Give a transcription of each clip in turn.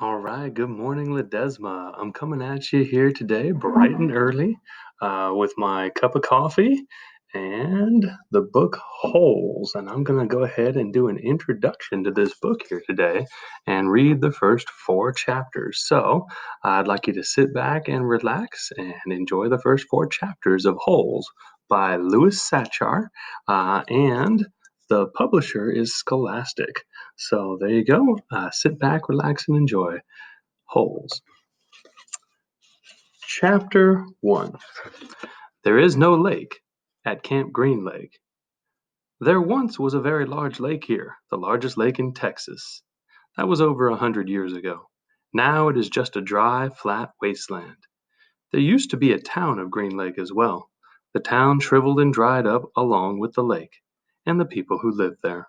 All right, good morning, Ledesma. I'm coming at you here today, bright and early, with my cup of coffee and the book Holes. And I'm going to go ahead and do an introduction to this book here today and read the first four chapters. So I'd like you to sit back and relax and enjoy the first four chapters of Holes by Louis Sachar. And the publisher is Scholastic. So there you go. Sit back, relax, and enjoy. Holes. Chapter 1. There is no lake at Camp Green Lake. There once was a very large lake here, the largest lake in Texas. That was over 100 years ago. Now it is just a dry, flat wasteland. There used to be a town of Green Lake as well. The town shriveled and dried up along with the lake and the people who lived there.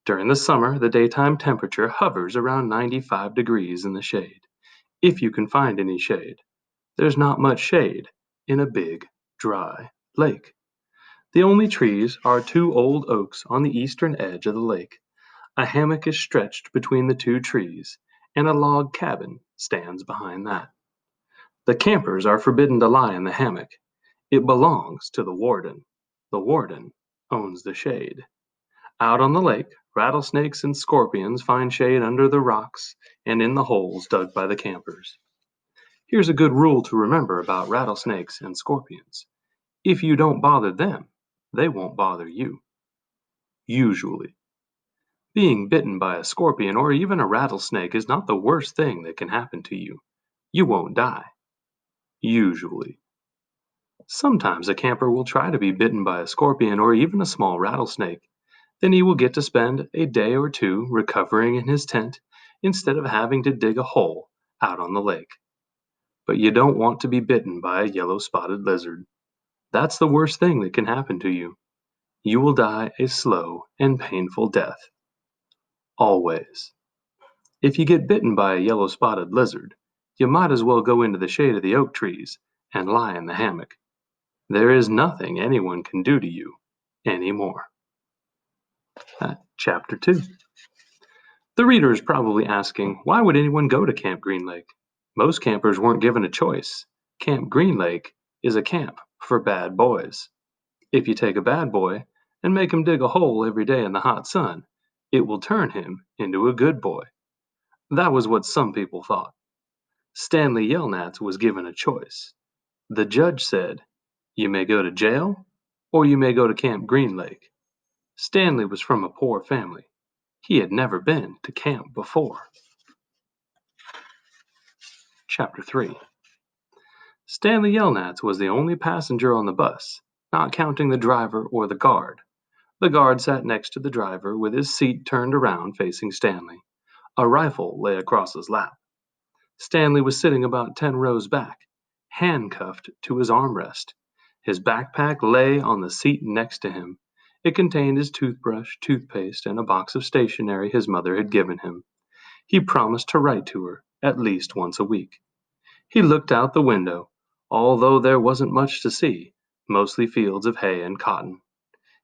During the summer, the daytime temperature hovers around 95 degrees in the shade, if you can find any shade. There's not much shade in a big, dry lake. The only trees are two old oaks on the eastern edge of the lake. A hammock is stretched between the two trees, and a log cabin stands behind that. The campers are forbidden to lie in the hammock. It belongs to the warden. The warden owns the shade. Out on the lake, rattlesnakes and scorpions find shade under the rocks and in the holes dug by the campers. Here's a good rule to remember about rattlesnakes and scorpions. If you don't bother them, they won't bother you. Usually. Being bitten by a scorpion or even a rattlesnake is not the worst thing that can happen to you. You won't die. Usually. Sometimes a camper will try to be bitten by a scorpion or even a small rattlesnake. Then he will get to spend a day or two recovering in his tent instead of having to dig a hole out on the lake. But you don't want to be bitten by a yellow spotted lizard. That's the worst thing that can happen to you. You will die a slow and painful death. Always. If you get bitten by a yellow spotted lizard, you might as well go into the shade of the oak trees and lie in the hammock. There is nothing anyone can do to you anymore. Chapter 2. The reader is probably asking, why would anyone go to Camp Green Lake? Most campers weren't given a choice. Camp Green Lake is a camp for bad boys. If you take a bad boy and make him dig a hole every day in the hot sun, it will turn him into a good boy. That was what some people thought. Stanley Yelnats was given a choice. The judge said, you may go to jail or you may go to Camp Green Lake. Stanley was from a poor family. He had never been to camp before. Chapter 3. Stanley Yelnats was the only passenger on the bus, not counting the driver or the guard. The guard sat next to the driver with his seat turned around facing Stanley. A rifle lay across his lap. Stanley was sitting about 10 rows back, handcuffed to his armrest. His backpack lay on the seat next to him. It contained his toothbrush, toothpaste, and a box of stationery his mother had given him. He promised to write to her at least once a week. He looked out the window, although there wasn't much to see, mostly fields of hay and cotton.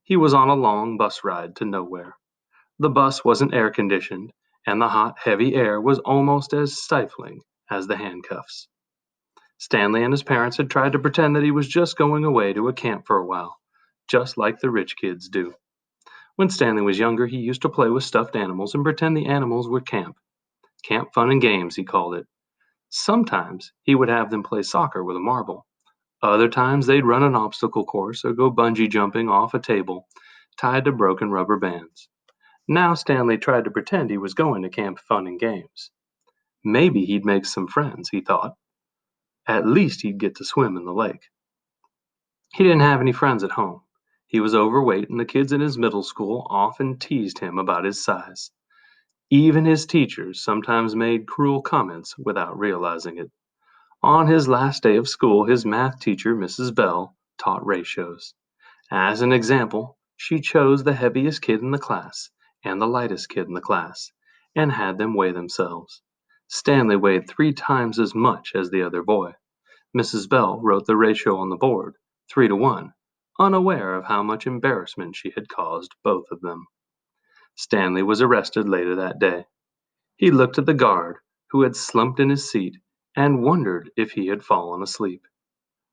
He was on a long bus ride to nowhere. The bus wasn't air conditioned, and the hot, heavy air was almost as stifling as the handcuffs. Stanley and his parents had tried to pretend that he was just going away to a camp for a while, just like the rich kids do. When Stanley was younger, he used to play with stuffed animals and pretend the animals were camp. Camp fun and games, he called it. Sometimes he would have them play soccer with a marble. Other times they'd run an obstacle course or go bungee jumping off a table tied to broken rubber bands. Now Stanley tried to pretend he was going to Camp Fun and Games. Maybe he'd make some friends, he thought. At least he'd get to swim in the lake. He didn't have any friends at home. He was overweight, and the kids in his middle school often teased him about his size. Even his teachers sometimes made cruel comments without realizing it. On his last day of school, his math teacher, Mrs. Bell, taught ratios. As an example, she chose the heaviest kid in the class and the lightest kid in the class and had them weigh themselves. Stanley weighed 3 times as much as the other boy. Mrs. Bell wrote the ratio on the board, 3 to 1, unaware of how much embarrassment she had caused both of them. Stanley was arrested later that day. He looked at the guard, who had slumped in his seat and wondered if he had fallen asleep.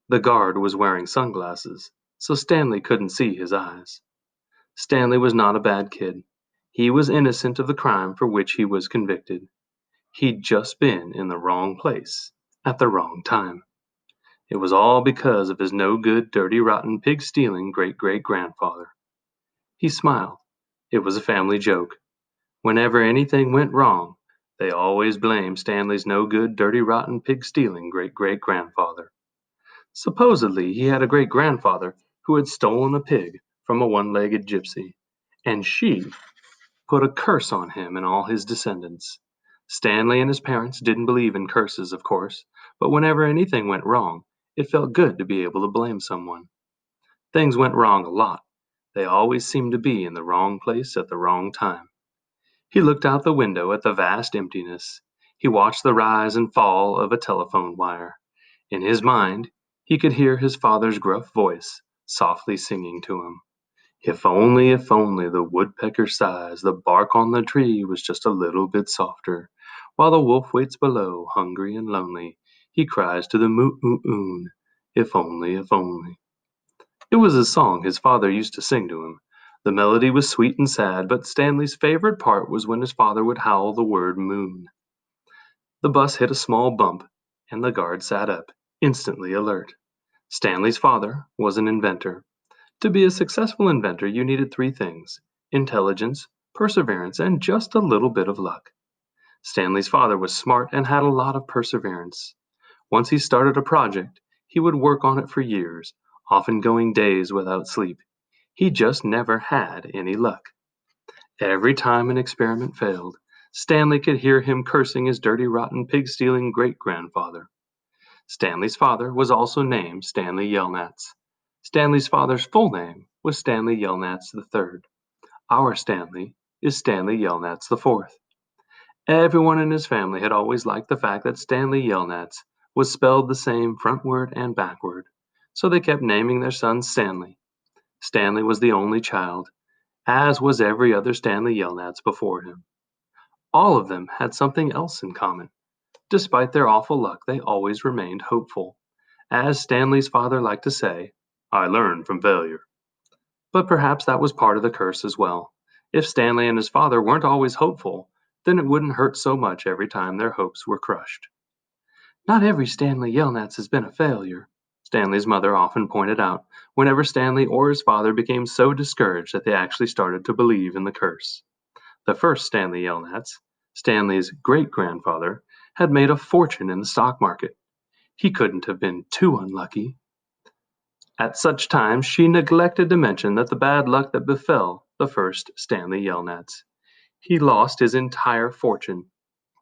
The guard was wearing sunglasses, so Stanley couldn't see his eyes. Stanley was not a bad kid. He was innocent of the crime for which he was convicted. He'd just been in the wrong place at the wrong time. It was all because of his no good, dirty, rotten, pig stealing great great grandfather. He smiled. It was a family joke. Whenever anything went wrong, they always blamed Stanley's no good, dirty, rotten, pig stealing great great grandfather. Supposedly, he had a great grandfather who had stolen a pig from a one legged gypsy, and she put a curse on him and all his descendants. Stanley and his parents didn't believe in curses, of course, but whenever anything went wrong, it felt good to be able to blame someone. Things went wrong a lot. They always seemed to be in the wrong place at the wrong time. He looked out the window at the vast emptiness. He watched the rise and fall of a telephone wire. In his mind, he could hear his father's gruff voice softly singing to him. If only the woodpecker sighs, the bark on the tree was just a little bit softer. While the wolf waits below, hungry and lonely, he cries to the moon, if only, if only. It was a song his father used to sing to him. The melody was sweet and sad, but Stanley's favorite part was when his father would howl the word moon. The bus hit a small bump, and the guard sat up, instantly alert. Stanley's father was an inventor. To be a successful inventor, you needed three things: intelligence, perseverance, and just a little bit of luck. Stanley's father was smart and had a lot of perseverance. Once he started a project, he would work on it for years, often going days without sleep. He just never had any luck. Every time an experiment failed, Stanley could hear him cursing his dirty, rotten, pig-stealing great-grandfather. Stanley's father was also named Stanley Yelnats. Stanley's father's full name was Stanley Yelnats III. Our Stanley is Stanley Yelnats IV. Everyone in his family had always liked the fact that Stanley Yelnats was spelled the same frontward and backward, so they kept naming their son Stanley. Stanley was the only child, as was every other Stanley Yelnats before him. All of them had something else in common. Despite their awful luck, they always remained hopeful. As Stanley's father liked to say, "I learned from failure." But perhaps that was part of the curse as well. If Stanley and his father weren't always hopeful, then it wouldn't hurt so much every time their hopes were crushed. "Not every Stanley Yelnats has been a failure," Stanley's mother often pointed out whenever Stanley or his father became so discouraged that they actually started to believe in the curse. The first Stanley Yelnats, Stanley's great-grandfather, had made a fortune in the stock market. He couldn't have been too unlucky. At such times she neglected to mention that the bad luck that befell the first Stanley Yelnats. He lost his entire fortune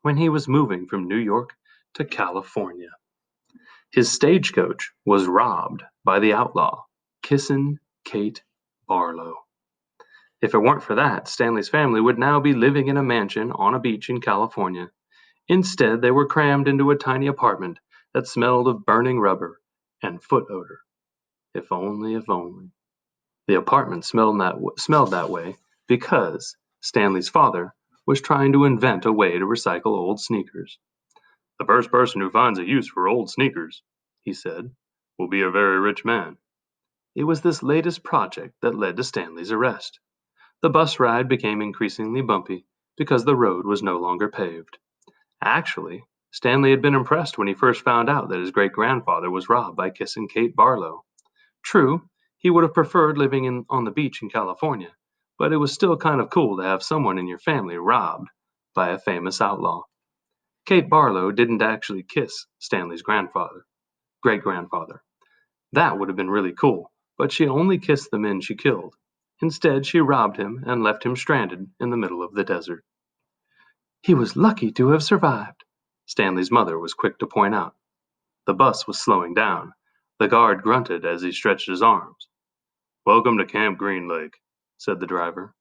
when he was moving from New York to California. His stagecoach was robbed by the outlaw, Kissin' Kate Barlow. If it weren't for that, Stanley's family would now be living in a mansion on a beach in California. Instead, they were crammed into a tiny apartment that smelled of burning rubber and foot odor. If only, if only. The apartment smelled that way because Stanley's father was trying to invent a way to recycle old sneakers. "The first person who finds a use for old sneakers," he said, "will be a very rich man." It was this latest project that led to Stanley's arrest. The bus ride became increasingly bumpy because the road was no longer paved. Actually, Stanley had been impressed when he first found out that his great-grandfather was robbed by Kissin' Kate Barlow. True, he would have preferred living on the beach in California, but it was still kind of cool to have someone in your family robbed by a famous outlaw. Kate Barlow didn't actually kiss Stanley's great-grandfather. That would have been really cool, but she only kissed the men she killed. Instead, she robbed him and left him stranded in the middle of the desert. "He was lucky to have survived," Stanley's mother was quick to point out. The bus was slowing down. The guard grunted as he stretched his arms. "Welcome to Camp Green Lake," said the driver.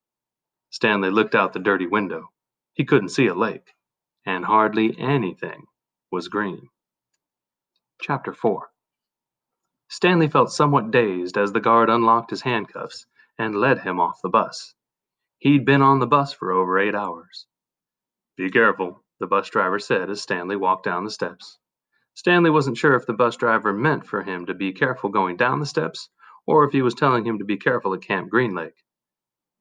Stanley looked out the dirty window. He couldn't see a lake, and hardly anything was green. Chapter 4. Stanley felt somewhat dazed as the guard unlocked his handcuffs and led him off the bus. He'd been on the bus for over 8 hours. "Be careful," the bus driver said as Stanley walked down the steps. Stanley wasn't sure if the bus driver meant for him to be careful going down the steps or if he was telling him to be careful at Camp Green Lake.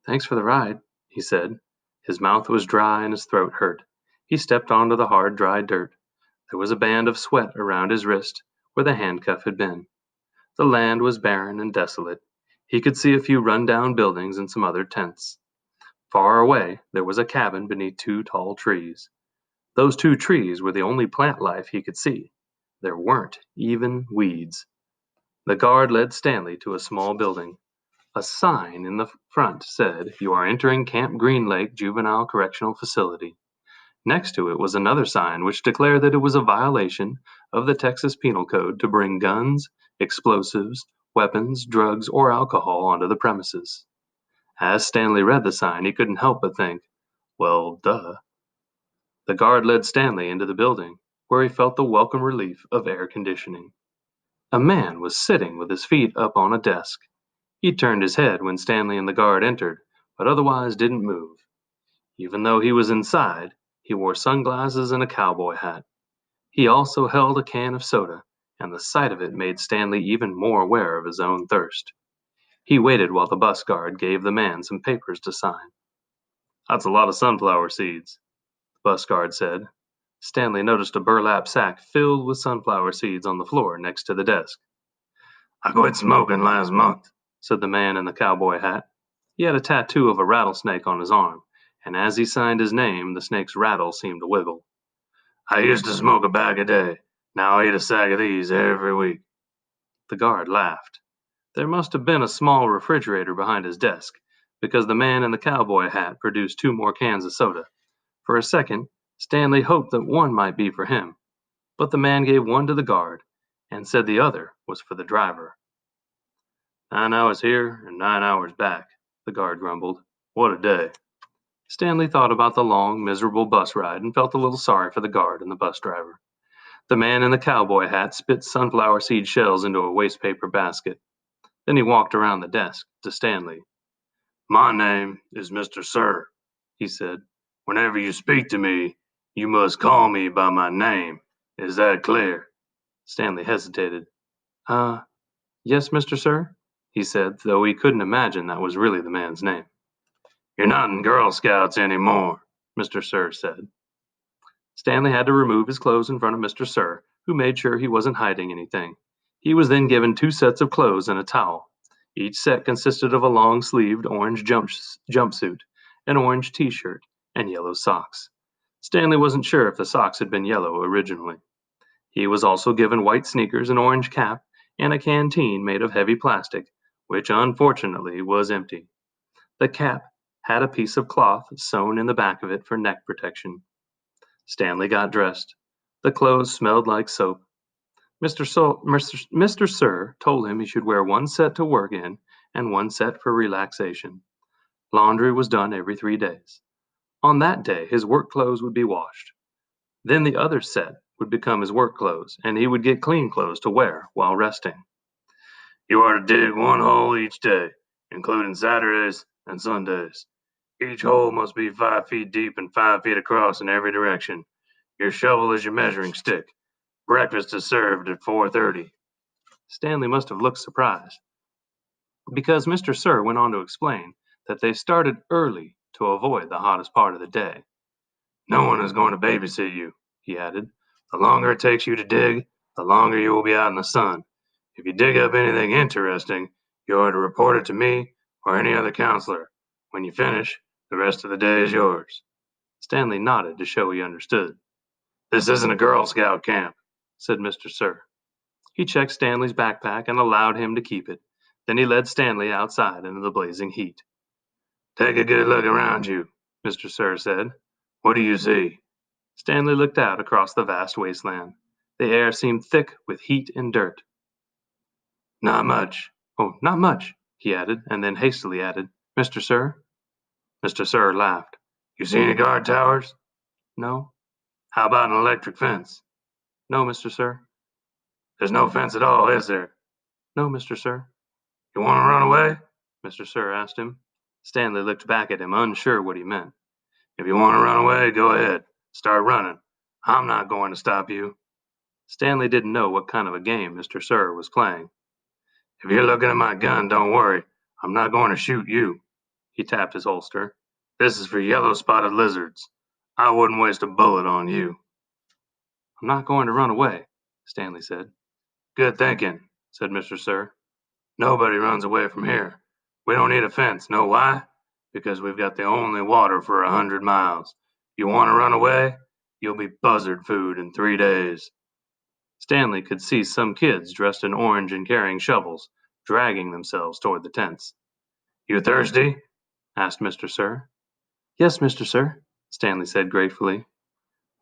"Thanks for the ride," he said. His mouth was dry and his throat hurt. He stepped onto the hard, dry dirt. There was a band of sweat around his wrist where the handcuff had been. The land was barren and desolate. He could see a few run-down buildings and some other tents. Far away, there was a cabin beneath two tall trees. Those two trees were the only plant life he could see. There weren't even weeds. The guard led Stanley to a small building. A sign in the front said, "You are entering Camp Green Lake Juvenile Correctional Facility." Next to it was another sign which declared that it was a violation of the Texas Penal Code to bring guns, explosives, weapons, drugs, or alcohol onto the premises. As Stanley read the sign, he couldn't help but think, well, duh. The guard led Stanley into the building, where he felt the welcome relief of air conditioning. A man was sitting with his feet up on a desk. He turned his head when Stanley and the guard entered, but otherwise didn't move. Even though he was inside, he wore sunglasses and a cowboy hat. He also held a can of soda, and the sight of it made Stanley even more aware of his own thirst. He waited while the bus guard gave the man some papers to sign. "That's a lot of sunflower seeds," the bus guard said. Stanley noticed a burlap sack filled with sunflower seeds on the floor next to the desk. "I quit smoking last month," said the man in the cowboy hat. He had a tattoo of a rattlesnake on his arm, and as he signed his name, the snake's rattle seemed to wiggle. "I used to smoke a bag a day. Now I eat a sack of these every week." The guard laughed. There must have been a small refrigerator behind his desk, because the man in the cowboy hat produced two more cans of soda. For a second, Stanley hoped that one might be for him, but the man gave one to the guard and said the other was for the driver. "9 hours here and 9 hours back," the guard grumbled. "What a day." Stanley thought about the long, miserable bus ride and felt a little sorry for the guard and the bus driver. The man in the cowboy hat spit sunflower seed shells into a wastepaper basket. Then he walked around the desk to Stanley. "My name is Mr. Sir," he said. "Whenever you speak to me, you must call me by my name. Is that clear?" Stanley hesitated. Yes, Mr. Sir," he said, though he couldn't imagine that was really the man's name. "You're not in Girl Scouts anymore," Mr. Sir said. Stanley had to remove his clothes in front of Mr. Sir, who made sure he wasn't hiding anything. He was then given two sets of clothes and a towel. Each set consisted of a long-sleeved orange jumpsuit, an orange t-shirt, and yellow socks. Stanley wasn't sure if the socks had been yellow originally. He was also given white sneakers, an orange cap, and a canteen made of heavy plastic, which unfortunately was empty. The cap had a piece of cloth sewn in the back of it for neck protection. Stanley got dressed. The clothes smelled like soap. Mr. Sir told him he should wear one set to work in and one set for relaxation. Laundry was done every 3 days. On that day, his work clothes would be washed. Then the other set would become his work clothes, and he would get clean clothes to wear while resting. "You are to dig one hole each day, including Saturdays and Sundays. Each hole must be 5 feet deep and 5 feet across in every direction. Your shovel is your measuring stick. Breakfast is served at 4:30. Stanley must have looked surprised, because Mr. Sir went on to explain that they started early to avoid the hottest part of the day. "No one is going to babysit you," he added. "The longer it takes you to dig, the longer you will be out in the sun. If you dig up anything interesting, you are to report it to me or any other counselor. When you finish, the rest of the day is yours." Stanley nodded to show he understood. "This isn't a Girl Scout camp," said Mr. Sir. He checked Stanley's backpack and allowed him to keep it. Then he led Stanley outside into the blazing heat. "Take a good look around you," Mr. Sir said. "What do you see?" Stanley looked out across the vast wasteland. The air seemed thick with heat and dirt. "Not much." "Oh, not much," he added, and then hastily added, "Mr. Sir?" Mr. Sir laughed. "You see any guard towers?" "No." "How about an electric fence?" "No, Mr. Sir." "There's no fence at all, is there?" "No, Mr. Sir." "You want to run away?" Mr. Sir asked him. Stanley looked back at him, unsure what he meant. "If you want to run away, go ahead. Start running. I'm not going to stop you." Stanley didn't know what kind of a game Mr. Sir was playing. "If you're looking at my gun, don't worry. I'm not going to shoot you." He tapped his holster. "This is for yellow-spotted lizards. I wouldn't waste a bullet on you." "I'm not going to run away," Stanley said. "Good thinking," said Mr. Sir. "Nobody runs away from here. We don't need a fence. Know why? Because we've got the only water for 100 miles. You want to run away? You'll be buzzard food in 3 days." Stanley could see some kids dressed in orange and carrying shovels, dragging themselves toward the tents. "You thirsty?" asked Mr. Sir. "Yes, Mr. Sir," Stanley said gratefully.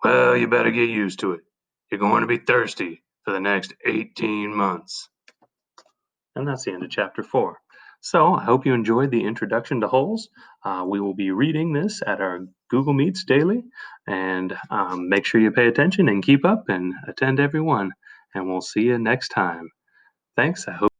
"Well, you better get used to it. You're going to be thirsty for the next 18 months. And that's the end of chapter 4. So I hope you enjoyed the introduction to holes. We will be reading this at our Google Meets daily. And make sure you pay attention and keep up and attend every one. And we'll see you next time. Thanks. I hope.